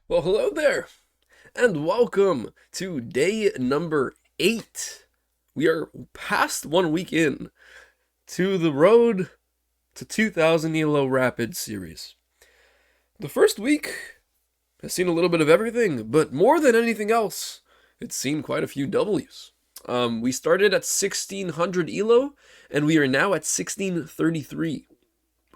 Well, hello there, and welcome to day number 8. We are past 1 week in to the road to 2000 ELO Rapid series. The first week has seen a little bit of everything, but more than anything else, it's seen quite a few W's. We started at 1600 ELO, and we are now at 1633,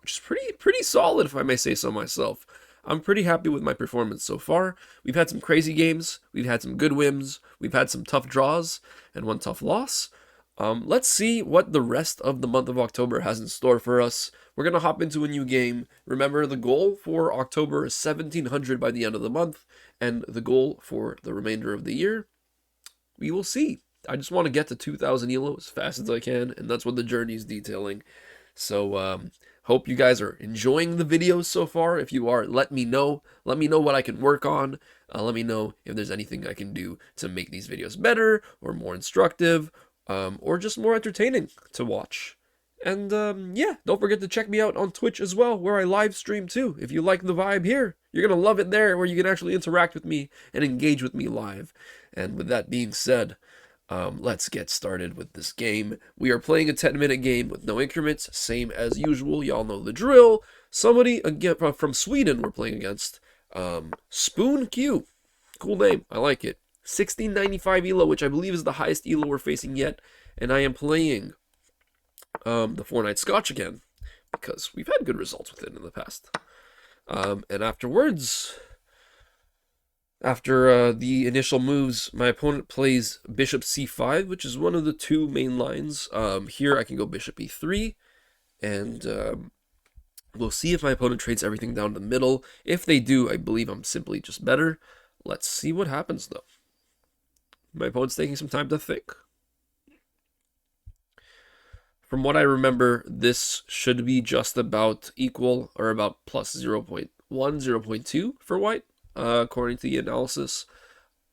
which is pretty solid, if I may say so myself. I'm pretty happy with my performance so far. We've had some crazy games, we've had some good wins, we've had some tough draws, and one tough loss. Let's see what the rest of the month of October has in store for us. We're going to hop into a new game. Remember, the goal for October is 1700 by the end of the month, and the goal for the remainder of the year, we will see. I just want to get to 2000 ELO as fast as I can, and that's what the journey is detailing. So, hope you guys are enjoying the videos so far. If you are, let me know. Let me know what I can work on. Let me know if there's anything I can do to make these videos better or more instructive, or just more entertaining to watch. And yeah, don't forget to check me out on Twitch as well, where I live stream too. If you like the vibe here, you're going to love it there, where you can actually interact with me and engage with me live. And with that being said, let's get started with this game. We are playing a 10-minute game with no increments, same as usual. Y'all know the drill. Somebody again from Sweden we're playing against. Spoon Q. Cool name. I like it. 1695 ELO, which I believe is the highest ELO we're facing yet. And I am playing the 4-night Scotch again, because we've had good results with it in the past. And after the initial moves, my opponent plays bishop c5, which is one of the two main lines. Here I can go bishop e3, and we'll see if my opponent trades everything down the middle. If they do, I believe I'm simply just better. Let's see what happens, though. My opponent's taking some time to think. From what I remember, this should be just about equal, or about plus 0.1, 0.2 for white, according to the analysis.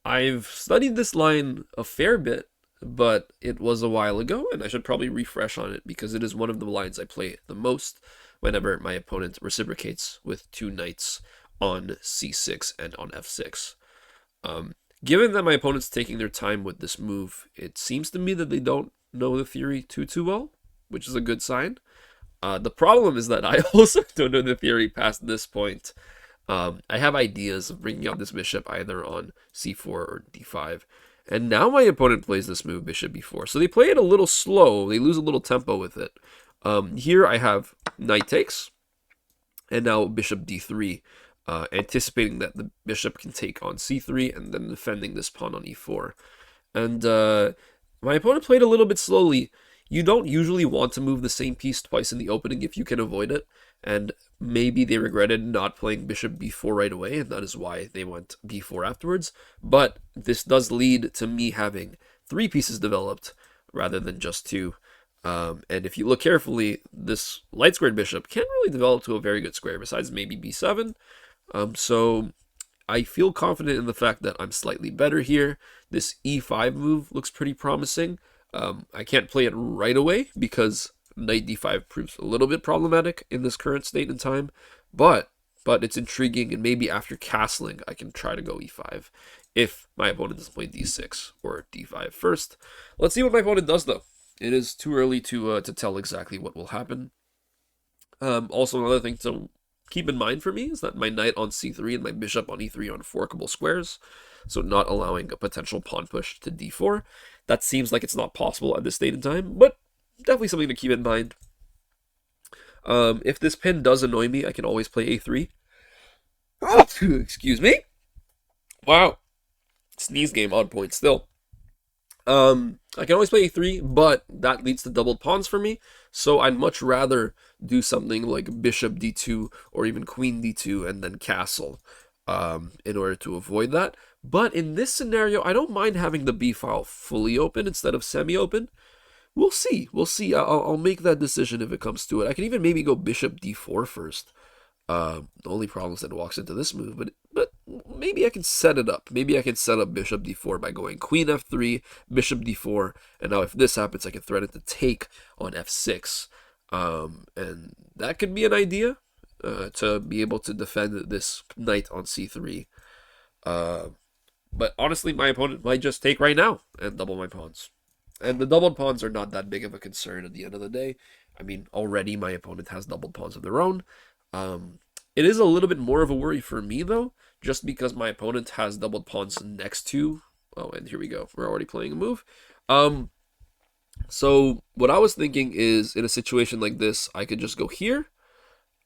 I've studied this line a fair bit, but it was a while ago, and I should probably refresh on it, because it is one of the lines I play the most whenever my opponent reciprocates with two knights on c6 and on f6. Given that my opponent's taking their time with this move, it seems to me that they don't know the theory too well, which is a good sign. The problem is that I also don't know the theory past this point. I have ideas of bringing out this bishop either on c4 or d5. And now my opponent plays this move, bishop b4. So they play it a little slow. They lose a little tempo with it. Here I have knight takes, and now bishop d3, anticipating that the bishop can take on c3 and then defending this pawn on e4. And my opponent played a little bit slowly. You don't usually want to move the same piece twice in the opening if you can avoid it, and maybe they regretted not playing bishop b4 right away, and that is why they went b4 afterwards. But this does lead to me having 3 pieces developed rather than just 2. And if you look carefully, this light squared bishop can't really develop to a very good square, besides maybe b7. So I feel confident in the fact that I'm slightly better here. This e5 move looks pretty promising. I can't play it right away because knight d5 proves a little bit problematic in this current state and time, but it's intriguing, and maybe after castling I can try to go e5 if my opponent doesn't play d6 or d5 first. Let's see what my opponent does, though. It is too early to tell exactly what will happen. Also, another thing to keep in mind for me is that my knight on c3 and my bishop on e3 are unforkable squares, so not allowing a potential pawn push to d4. That seems like it's not possible at this state in time, but definitely something to keep in mind. If this pin does annoy me, I can always play a3. Excuse me. Wow. Sneeze game on point still. I can always play a3, but that leads to doubled pawns for me, so I'd much rather do something like bishop d2 or even queen d2 and then castle in order to avoid that. But in this scenario, I don't mind having the b file fully open instead of semi-open. We'll see. We'll see. I'll make that decision if it comes to it. I can even maybe go bishop d4 first. The only problem is that it walks into this move, but maybe I can set it up. Maybe I can set up bishop d4 by going queen f3, bishop d4, and now if this happens, I can threaten to take on f6. And that could be an idea to be able to defend this knight on c3. Uh, but honestly, my opponent might just take right now and double my pawns. And the doubled pawns are not that big of a concern at the end of the day. I mean, already my opponent has doubled pawns of their own. It is a little bit more of a worry for me, though, just because my opponent has doubled pawns next to... Oh, and here we go. We're already playing a move. So what I was thinking is, in a situation like this, I could just go here.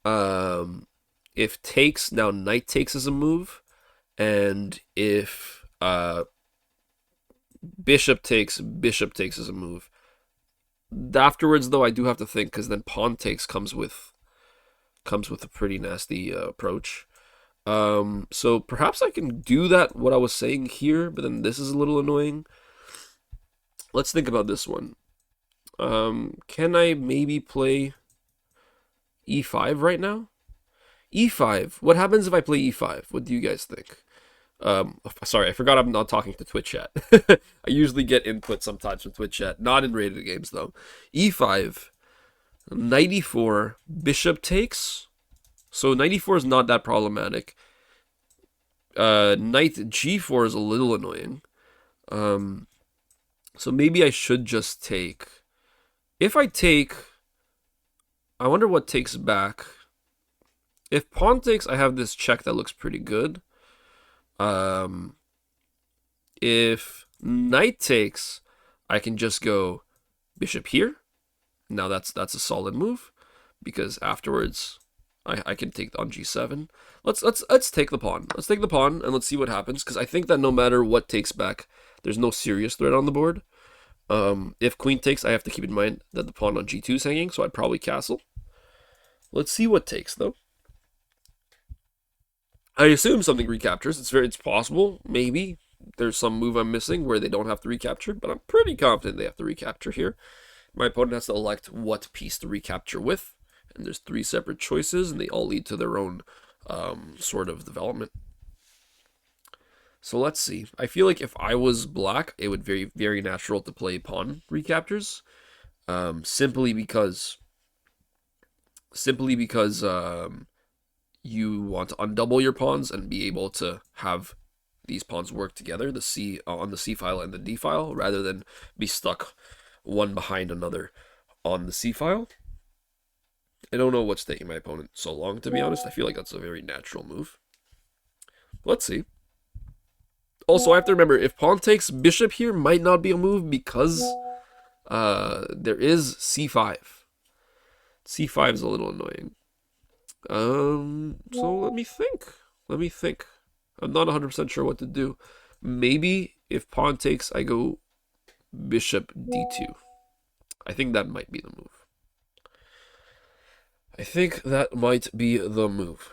If takes, now knight takes as a move. And if bishop takes as a move. Afterwards, though, I do have to think, because then pawn takes comes with a pretty nasty approach. So perhaps I can do that, what I was saying here, but then this is a little annoying. Let's think about this one. Can I maybe play e5 right now? e5. What happens if I play e5? What do you guys think? Sorry, I forgot I'm not talking to Twitch chat. I usually get input sometimes from Twitch chat, not in rated games though. e5, knight e4, bishop takes. So knight e4 is not that problematic. Knight g4 is a little annoying. So maybe I should just take. If I take, I wonder what takes back. If pawn takes, I have this check that looks pretty good. If knight takes, I can just go bishop here. Now that's a solid move, because afterwards I can take on g7. Let's take the pawn. Let's take the pawn and let's see what happens, because I think that no matter what takes back, there's no serious threat on the board. If queen takes, I have to keep in mind that the pawn on g2 is hanging, so I'd probably castle. Let's see what takes though. I assume something recaptures. It's possible. Maybe there's some move I'm missing where they don't have to recapture, but I'm pretty confident they have to recapture here. My opponent has to elect what piece to recapture with, and there's 3 separate choices, and they all lead to their own sort of development. So let's see. I feel like if I was black, it would be very natural to play pawn recaptures, simply because you want to undouble your pawns and be able to have these pawns work together, the C on the C file and the D file, rather than be stuck one behind another on the C file. I don't know what's taking my opponent so long, to be honest. I feel like that's a very natural move. Let's see. Also, I have to remember, if pawn takes, bishop here might not be a move, because there is c5. c5 is a little annoying. So let me think. I'm not 100% sure what to do. Maybe if pawn takes, I go bishop d2. I think that might be the move.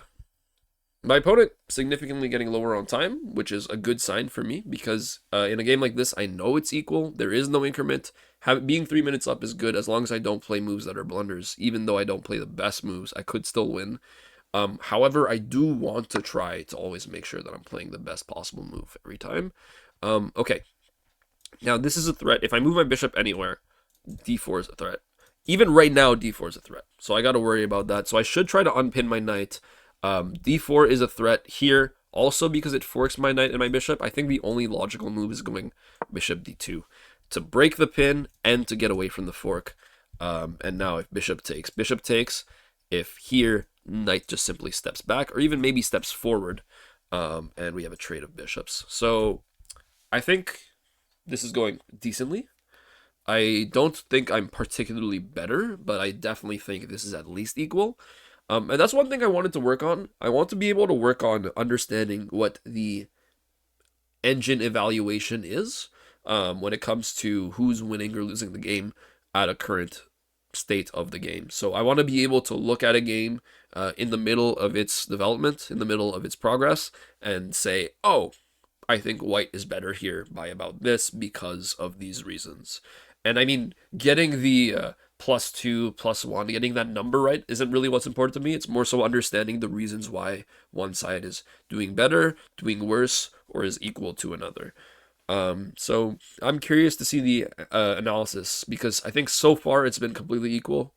My opponent significantly getting lower on time, which is a good sign for me, because in a game like this, I know it's equal. There is no increment. Being 3 minutes up is good as long as I don't play moves that are blunders. Even though I don't play the best moves, I could still win. However, I do want to try to always make sure that I'm playing the best possible move every time. Okay. Now, this is a threat. If I move my bishop anywhere, d4 is a threat. Even right now, d4 is a threat. So I got to worry about that. So I should try to unpin my knight. D4 is a threat here, also because it forks my knight and my bishop. I think the only logical move is going bishop d2 to break the pin and to get away from the fork. And now if bishop takes, if here, knight just simply steps back, or even maybe steps forward, and we have a trade of bishops. So I think this is going decently. I don't think I'm particularly better, but I definitely think this is at least equal. And that's one thing I wanted to work on. I want to be able to work on understanding what the engine evaluation is when it comes to who's winning or losing the game at a current state of the game. So I want to be able to look at a game in the middle of its development, in the middle of its progress, and say, oh, I think white is better here by about this because of these reasons. And I mean, getting the +2, +1, getting that number right isn't really what's important to me. It's more so understanding the reasons why one side is doing better, doing worse, or is equal to another. So I'm curious to see the analysis, because I think so far it's been completely equal.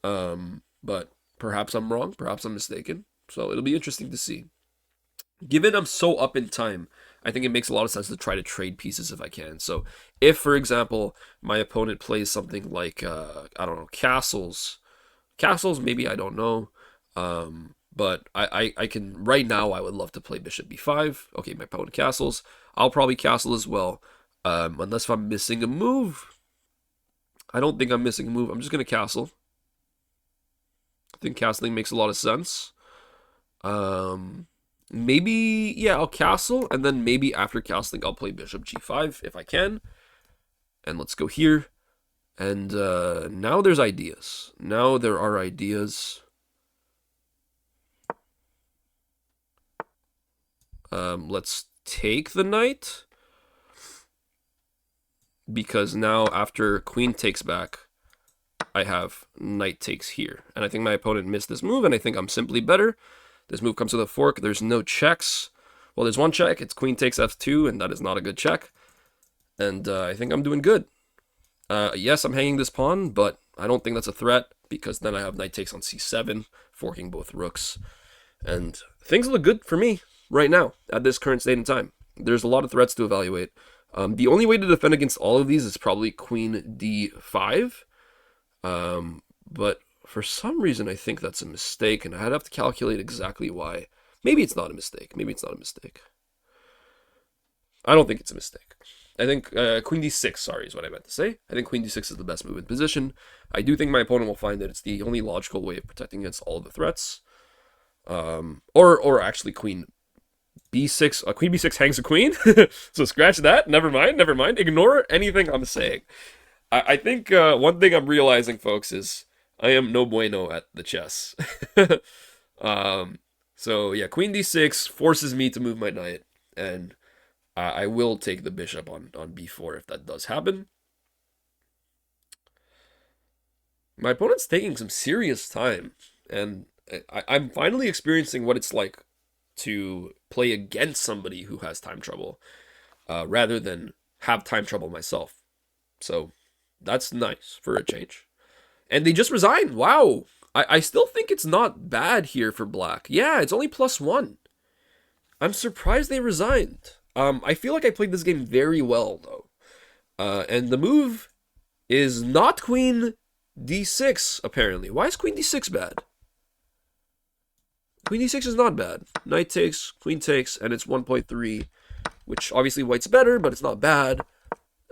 But perhaps I'm wrong, perhaps I'm mistaken. So it'll be interesting to see. Given I'm so up in time, I think it makes a lot of sense to try to trade pieces if I can. So if, for example, my opponent plays something like, I don't know, castles, maybe, I don't know. But I can, right now, I would love to play bishop b5. Okay, my opponent castles. I'll probably castle as well, unless if I'm missing a move. I don't think I'm missing a move. I'm just going to castle. I think castling makes a lot of sense. Maybe, yeah, I'll castle, and then maybe after castling, I'll play bishop g5 if I can. And let's go here. And now there's ideas. Now there are ideas. Let's take the knight. Because now after queen takes back, I have knight takes here. And I think my opponent missed this move, and I think I'm simply better. This move comes with a fork. There's no checks. Well, there's one check. It's queen takes f2, and that is not a good check. And I think I'm doing good. Yes, I'm hanging this pawn, but I don't think that's a threat, because then I have knight takes on c7, forking both rooks. And things look good for me right now, at this current state in time. There's a lot of threats to evaluate. The only way to defend against all of these is probably queen d5. But for some reason, I think that's a mistake, and I'd have to calculate exactly why. Maybe it's not a mistake. Maybe it's not a mistake. I don't think it's a mistake. I think queen d6, sorry, is what I meant to say. I think queen d6 is the best move in position. I do think my opponent will find that it's the only logical way of protecting against all of the threats. Or actually queen b6. Queen b6 hangs a queen. So scratch that. Never mind. Ignore anything I'm saying. I think one thing I'm realizing, folks, is I am no bueno at the chess. So yeah, queen d6 forces me to move my knight, and I will take the bishop on b4 if that does happen. My opponent's taking some serious time, and I'm finally experiencing what it's like to play against somebody who has time trouble, rather than have time trouble myself. So that's nice for a change. And they just resigned. Wow. I still think it's not bad here for black. Yeah, it's only +1. I'm surprised they resigned. I feel like I played this game very well, though. And the move is not queen d6, apparently. Why is queen d6 bad? Queen d6 is not bad. Knight takes, queen takes, and it's 1.3, which obviously white's better, but it's not bad.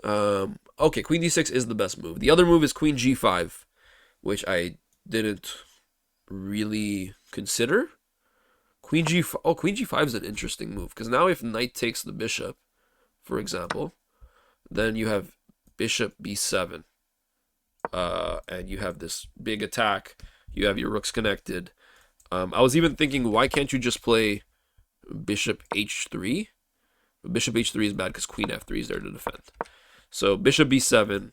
Okay, queen d6 is the best move. The other move is queen g5, which I didn't really consider. Queen g5. Oh, queen g5 is an interesting move, because now if knight takes the bishop, for example, then you have bishop b7. And you have this big attack. You have your rooks connected. I was even thinking, why can't you just play bishop h3? Bishop h3 is bad because queen f3 is there to defend. So bishop b7.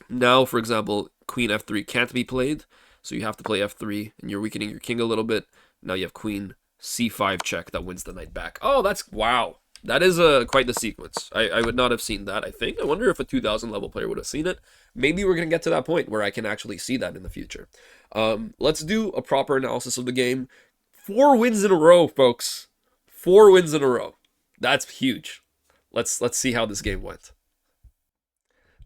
Now, for example, queen f3 can't be played, so you have to play f3, and you're weakening your king a little bit. Now you have queen c5 check that wins the knight back. Oh, that's, wow. That is quite the sequence. I would not have seen that, I think. I wonder if a 2000 level player would have seen it. Maybe we're going to get to that point where I can actually see that in the future. Let's do a proper analysis of the game. 4 wins in a row, folks. 4 wins in a row. That's huge. Let's see how this game went.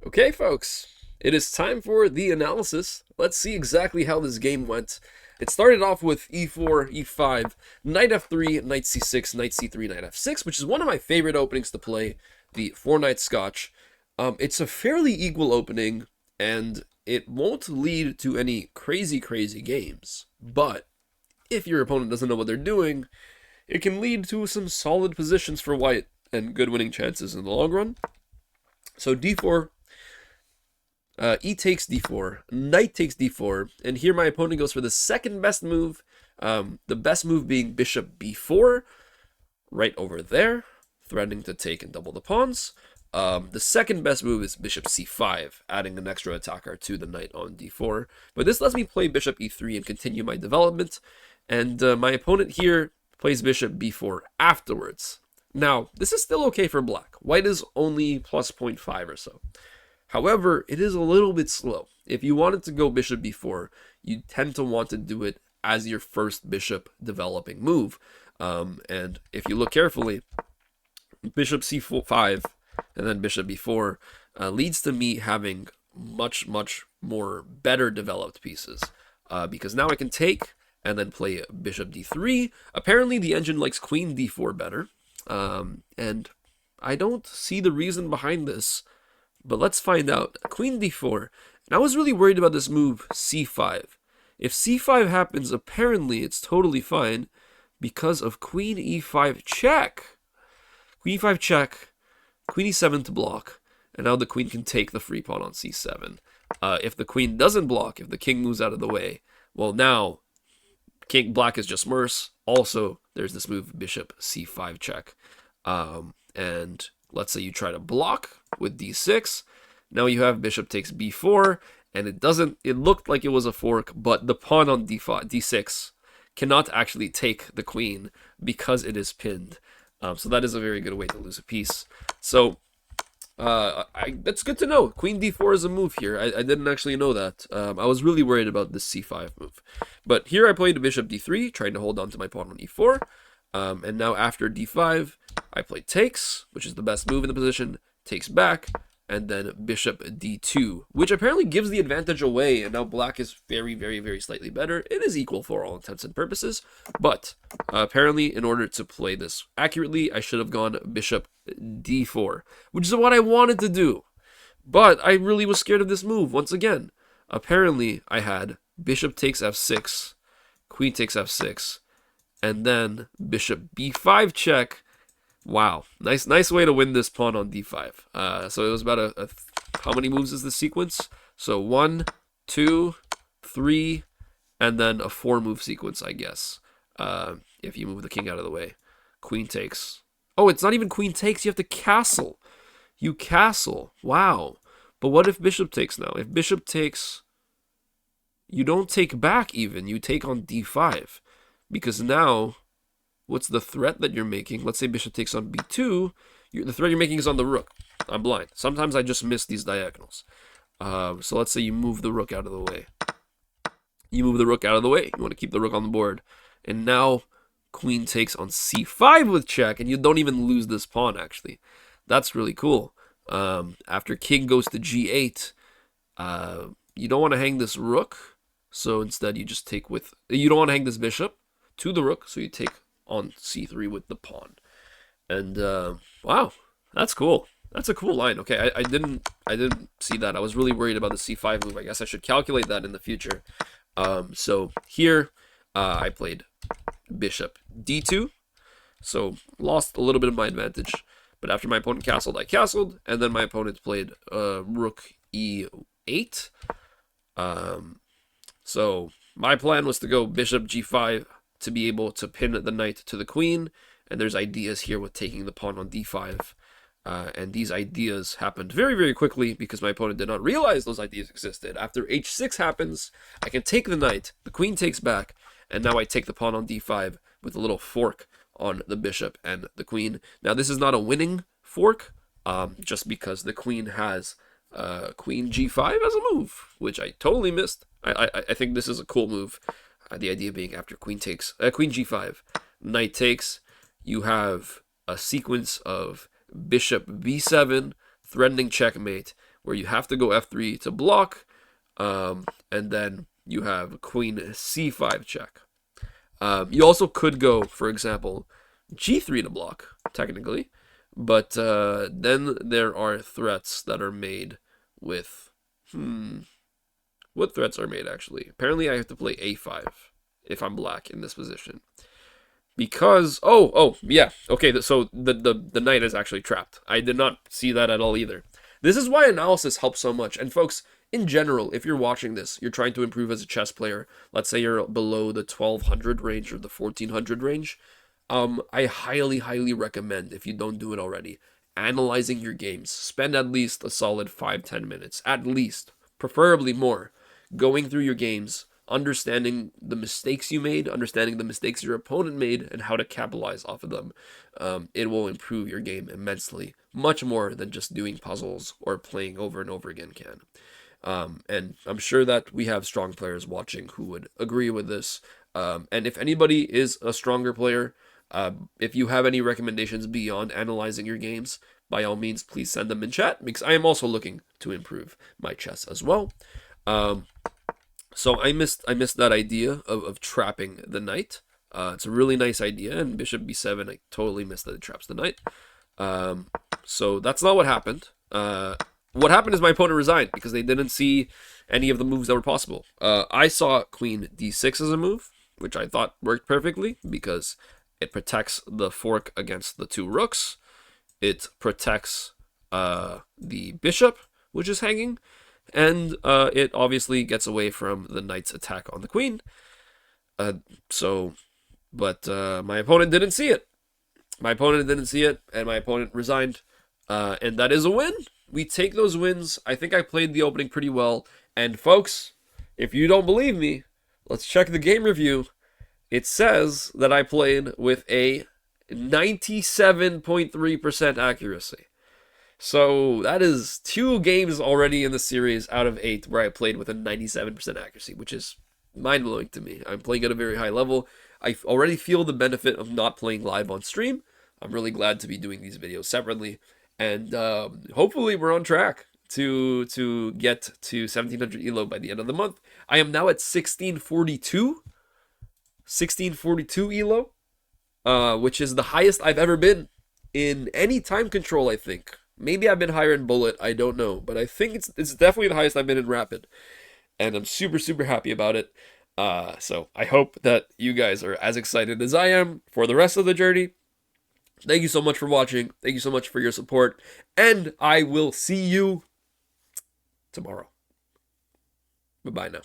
Okay, folks. It is time for the analysis. Let's see exactly how this game went. It started off with e4, e5, knight f3, knight c6, knight c3, knight f6, which is one of my favorite openings to play, the 4-knight scotch. It's a fairly equal opening, and it won't lead to any crazy games. But if your opponent doesn't know what they're doing, it can lead to some solid positions for white and good winning chances in the long run. So d4, e takes d4, knight takes d4, and here my opponent goes for the second best move, the best move being bishop b4, right over there, threatening to take and double the pawns. The second best move is bishop c5, adding an extra attacker to the knight on d4, but this lets me play bishop e3 and continue my development, and my opponent here plays bishop b4 afterwards. Now, this is still okay for black. White is only plus 0.5 or so. However, it is a little bit slow. If you wanted to go bishop b4, you tend to want to do it as your first bishop developing move. And if you look carefully, bishop c5 and then bishop b4 leads to me having much more better developed pieces, because now I can take and then play bishop d3. Apparently the engine likes queen d4 better, and I don't see the reason behind this, but let's find out. Queen d4, and I was really worried about this move c5. If c5 happens, apparently it's totally fine because of queen e5 check. Queen e5 check, queen e7 to block, and now the queen can take the free pawn on c7. If the queen doesn't block, if the king moves out of the way, well, now king black is just worse. Also, there's this move bishop c5 check. And let's say you try to block with d6. Now you have bishop takes b4, and it looked like it was a fork, but the pawn on d6 cannot actually take the queen because it is pinned. So that is a very good way to lose a piece. So that's good to know. Queen d4 is a move here. I didn't actually know that. I was really worried about this c5 move. But here I played bishop d3, trying to hold on to my pawn on e4. And now after d5, I played takes, which is the best move in the position, takes back, and then bishop d2, which apparently gives the advantage away, and now black is very slightly better. It is equal for all intents and purposes, but apparently in order to play this accurately, I should have gone bishop d4, which is what I wanted to do. But I really was scared of this move once again. Apparently I had bishop takes f6, queen takes f6, and then bishop b5 check. Wow, nice way to win this pawn on d5. So it was about how many moves is this sequence? So 1, 2, 3, and then a 4-move sequence, I guess. If you move the king out of the way. Queen takes. Oh, it's not even queen takes. You have to castle. You castle. Wow. But what if bishop takes now? If bishop takes, you don't take back even. You take on d5. Because now, what's the threat that you're making? Let's say bishop takes on b2. The threat you're making is on the rook. I'm blind. Sometimes I just miss these diagonals. So let's say you move the rook out of the way. You move the rook out of the way. You want to keep the rook on the board. And now queen takes on c5 with check, and you don't even lose this pawn, actually. That's really cool. After king goes to g8, you don't want to hang this rook. So instead you just take with... You don't want to hang this bishop to the rook, so you take on c3 with the pawn. And wow, that's cool. That's a cool line. Okay, I didn't see that. I was really worried about the c5 move. I guess I should calculate that in the future. So here I played bishop d2, so lost a little bit of my advantage. But after my opponent castled, I castled, and then my opponent played rook e8. So my plan was to go bishop g5 to be able to pin the knight to the queen, and there's ideas here with taking the pawn on d5. And these ideas happened very quickly because my opponent did not realize those ideas existed. After h6 happens, I can take the knight, the queen takes back, and now I take the pawn on d5 with a little fork on the bishop and the queen. Now this is not a winning fork, just because the queen has queen g5 as a move, which I totally missed. I think this is a cool move. The idea being after queen takes, queen g5, knight takes, you have a sequence of bishop b7, threatening checkmate, where you have to go f3 to block, and then you have queen c5 check. You also could go, for example, g3 to block, technically, but then there are threats that are made with... What threats are made, actually? Apparently I have to play a5 if I'm black in this position. Because, yeah, okay, so the knight is actually trapped. I did not see that at all either. This is why analysis helps so much. And folks, in general, if you're watching this, you're trying to improve as a chess player, let's say you're below the 1200 range or the 1400 range, I highly recommend, if you don't do it already, analyzing your games. Spend at least a solid 5-10 minutes, at least, preferably more, going through your games, understanding the mistakes you made, understanding the mistakes your opponent made, and how to capitalize off of them. It will improve your game immensely, much more than just doing puzzles or playing over and over again can. And I'm sure that we have strong players watching who would agree with this. And if anybody is a stronger player, If you have any recommendations beyond analyzing your games, by all means, please send them in chat, because I am also looking to improve my chess as well. So I missed that idea of trapping the knight. It's a really nice idea, and bishop b7, I totally missed that it traps the knight. So that's not what happened. What happened is my opponent resigned because they didn't see any of the moves that were possible. I saw queen d6 as a move, which I thought worked perfectly because it protects the fork against the two rooks. It protects the bishop, which is hanging, and it obviously gets away from the knight's attack on the queen. But my opponent didn't see it. And my opponent resigned. And that is a win. We take those wins. I think I played the opening pretty well. And folks, if you don't believe me, let's check the game review. It says that I played with a 97.3% accuracy. So that is 2 games already in the series out of 8 where I played with a 97% accuracy, which is mind-blowing to me. I'm playing at a very high level. I already feel the benefit of not playing live on stream. I'm really glad to be doing these videos separately. And hopefully we're on track to get to 1700 elo by the end of the month. I am now at 1642 elo, which is the highest I've ever been in any time control, I think. Maybe I've been higher in bullet, I don't know, but I think it's definitely the highest I've been in rapid, and I'm super, super happy about it. So I hope that you guys are as excited as I am for the rest of the journey. Thank you so much for watching. Thank you so much for your support, and I will see you tomorrow. Bye-bye now.